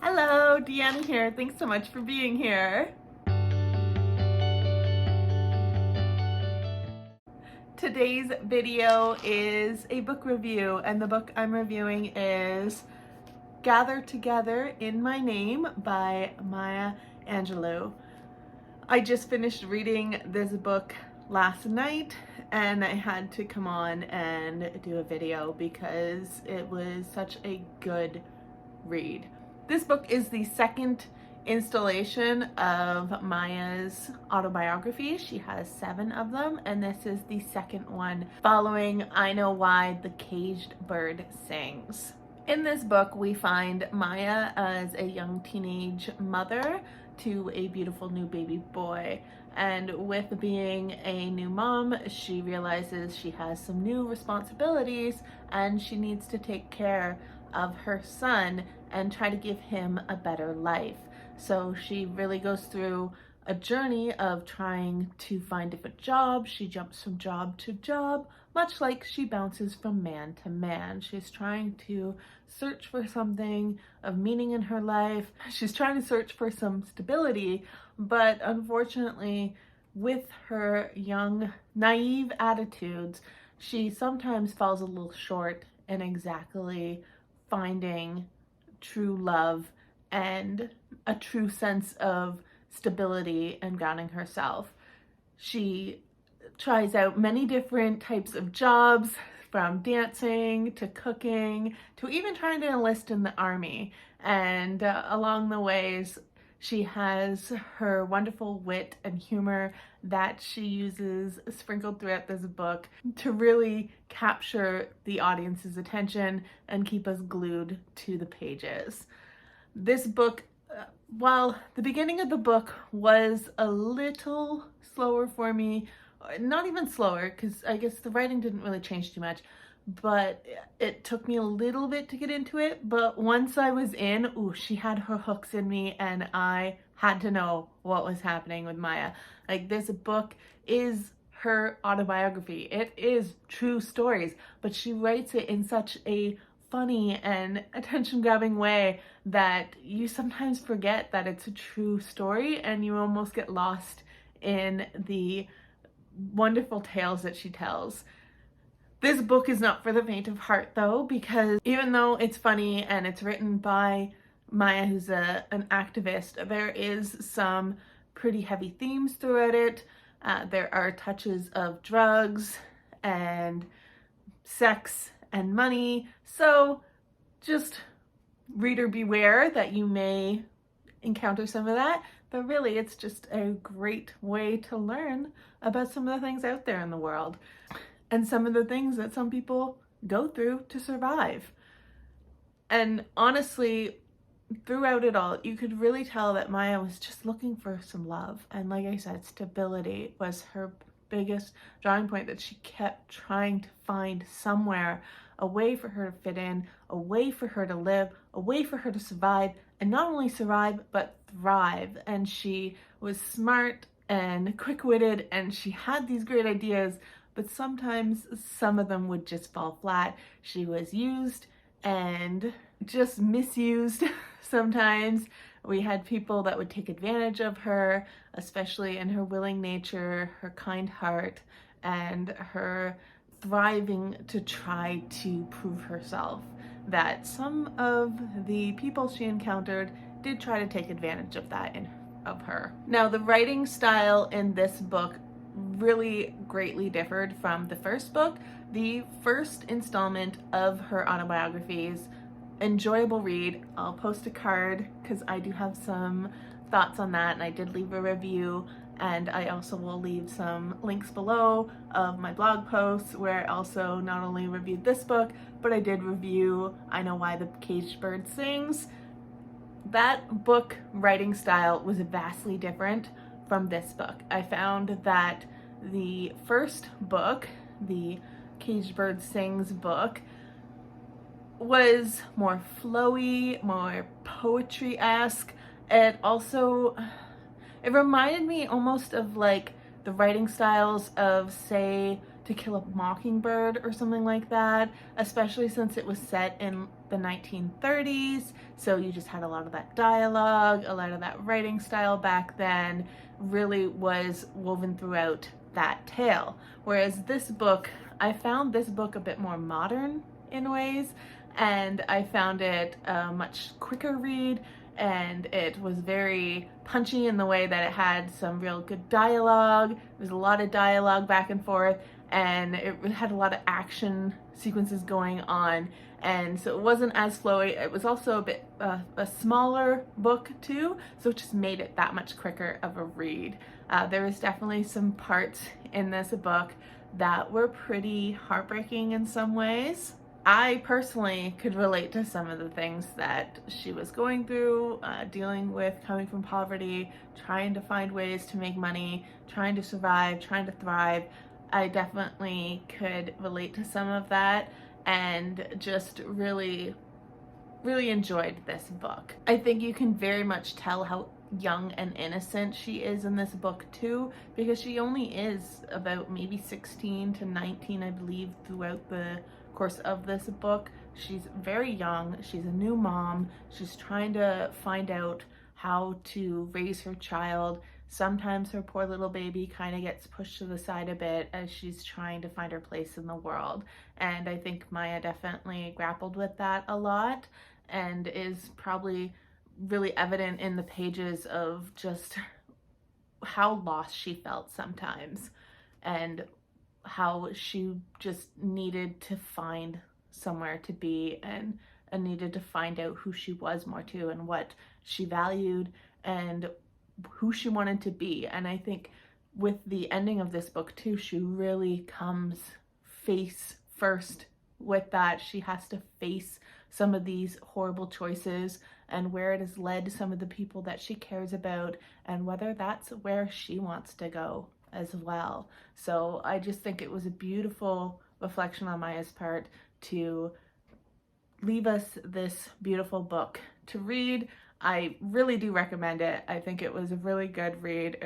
Hello, Deanna here. Thanks so much for being here. Today's video is a book review, and the book I'm reviewing is Gather Together in My Name by Maya Angelou. I just finished reading this book last night and I had to come on and do a video because it was such a good read. This book is the second installation of Maya's autobiographies. She has 7 of them, and this is the second one following I Know Why the Caged Bird Sings. In this book, we find Maya as a young teenage mother to a beautiful new baby boy. And with being a new mom, she realizes she has some new responsibilities and she needs to take care of her son and try to give him a better life. So she really goes through a journey of trying to find different jobs. She jumps from job to job, much like she bounces from man to man. She's trying to search for something of meaning in her life. She's trying to search for some stability, but unfortunately, with her young, naive attitudes, she sometimes falls a little short in exactly finding true love and a true sense of stability and grounding herself. She tries out many different types of jobs, from dancing to cooking to even trying to enlist in the army. And along the ways, she has her wonderful wit and humor that she uses sprinkled throughout this book to really capture the audience's attention and keep us glued to the pages. This book, while the beginning of the book was a little slower for me, not even slower, because I guess the writing didn't really change too much, but it took me a little bit to get into it. But once I was in, ooh, she had her hooks in me and I had to know what was happening with Maya. Like, this book is her autobiography. It is true stories, but she writes it in such a funny and attention-grabbing way that you sometimes forget that it's a true story and you almost get lost in the wonderful tales that she tells. This book is not for the faint of heart though, because even though it's funny and it's written by Maya, who's an activist, there is some pretty heavy themes throughout it. There are touches of drugs and sex and money, so just reader beware that you may encounter some of that, but really it's just a great way to learn about some of the things out there in the world and some of the things that some people go through to survive. And honestly, throughout it all, you could really tell that Maya was just looking for some love, and like I said, stability was her biggest drawing point, that she kept trying to find somewhere, a way for her to fit in, a way for her to live, a way for her to survive, and not only survive, but thrive. And she was smart and quick-witted, and she had these great ideas, but sometimes some of them would just fall flat. She was used and just misused sometimes. We had people that would take advantage of her, especially in her willing nature, her kind heart, and her thriving to try to prove herself. That some of the people she encountered did try to take advantage of that of her. Now, the writing style in this book really greatly differed from the first book. The first installment of her autobiographies, enjoyable read. I'll post a card because I do have some thoughts on that, and I did leave a review, and I also will leave some links below of my blog posts where I also not only reviewed this book, but I did review I Know Why the Caged Bird Sings. That book writing style was vastly different from this book. I found that the first book, the Caged Bird Sings book, was more flowy, more poetry-esque. It reminded me almost of like the writing styles of, say, To Kill a Mockingbird or something like that, especially since it was set in the 1930s. So you just had a lot of that dialogue, a lot of that writing style back then really was woven throughout that tale. Whereas this book, I found this book a bit more modern in ways, and I found it a much quicker read, and it was very punchy in the way that it had some real good dialogue. There was a lot of dialogue back and forth, and it had a lot of action sequences going on, and so it wasn't as flowy. It was also a bit a smaller book too, so it just made it that much quicker of a read. There was definitely some parts in this book that were pretty heartbreaking in some ways. I personally could relate to some of the things that she was going through, dealing with coming from poverty, trying to find ways to make money, trying to survive, trying to thrive. I definitely could relate to some of that, and just really enjoyed this book. I think you can very much tell how young and innocent she is in this book too, because she only is about maybe 16 to 19, I believe, throughout the course of this book. She's very young, she's a new mom, she's trying to find out how to raise her child. Sometimes her poor little baby kind of gets pushed to the side a bit as she's trying to find her place in the world. And I think Maya definitely grappled with that a lot, and is probably really evident in the pages of just how lost she felt sometimes, and how she just needed to find somewhere to be, and needed to find out who she was more too, and what she valued, and who she wanted to be. And I think with the ending of this book too, she really comes face first with that. She has to face some of these horrible choices and where it has led some of the people that she cares about, and whether that's where she wants to go as well. So I just think it was a beautiful reflection on Maya's part to leave us this beautiful book to read. I really do recommend it. I think it was a really good read.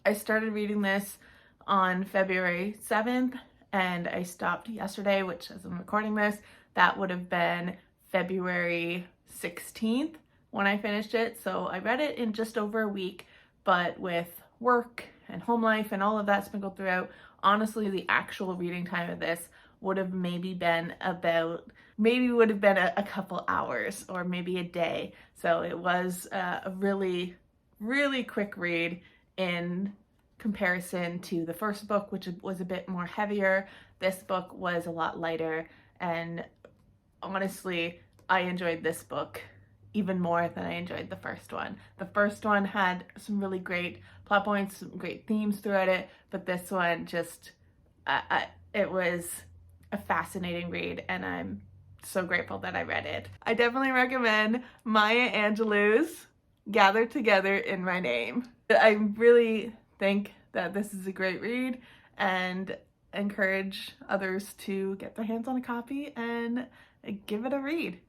I started reading this on February 7th, and I stopped yesterday, which, as I'm recording this, that would have been February 16th when I finished it. So I read it in just over a week, but with work and home life and all of that sprinkled throughout, honestly, the actual reading time of this would have maybe been a couple hours, or maybe a day. So it was a really quick read in comparison to the first book, which was a bit more heavier. This book was a lot lighter, and honestly, I enjoyed this book even more than I enjoyed the first one. The first one had some really great plot points, some great themes throughout it, but this one just, it was a fascinating read, and I'm so grateful that I read it. I definitely recommend Maya Angelou's Gather Together in My Name. I really think that this is a great read, and encourage others to get their hands on a copy and give it a read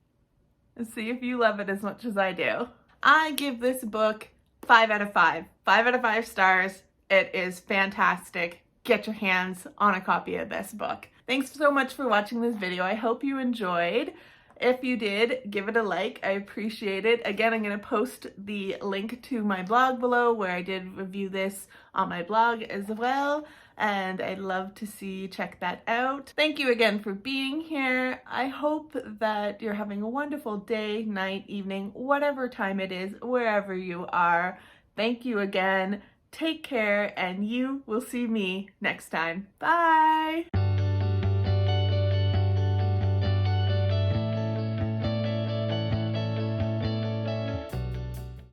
and see if you love it as much as I do. I give this book 5 out of 5. 5 out of 5 stars. It is fantastic. Get your hands on a copy of this book. Thanks so much for watching this video. I hope you enjoyed. If you did, give it a like. I appreciate it. Again, I'm going to post the link to my blog below, where I did review this on my blog as well, and I'd love to see you check that out. Thank you again for being here. I hope that you're having a wonderful day, night, evening, whatever time it is, wherever you are. Thank you again. Take care, and you will see me next time. Bye!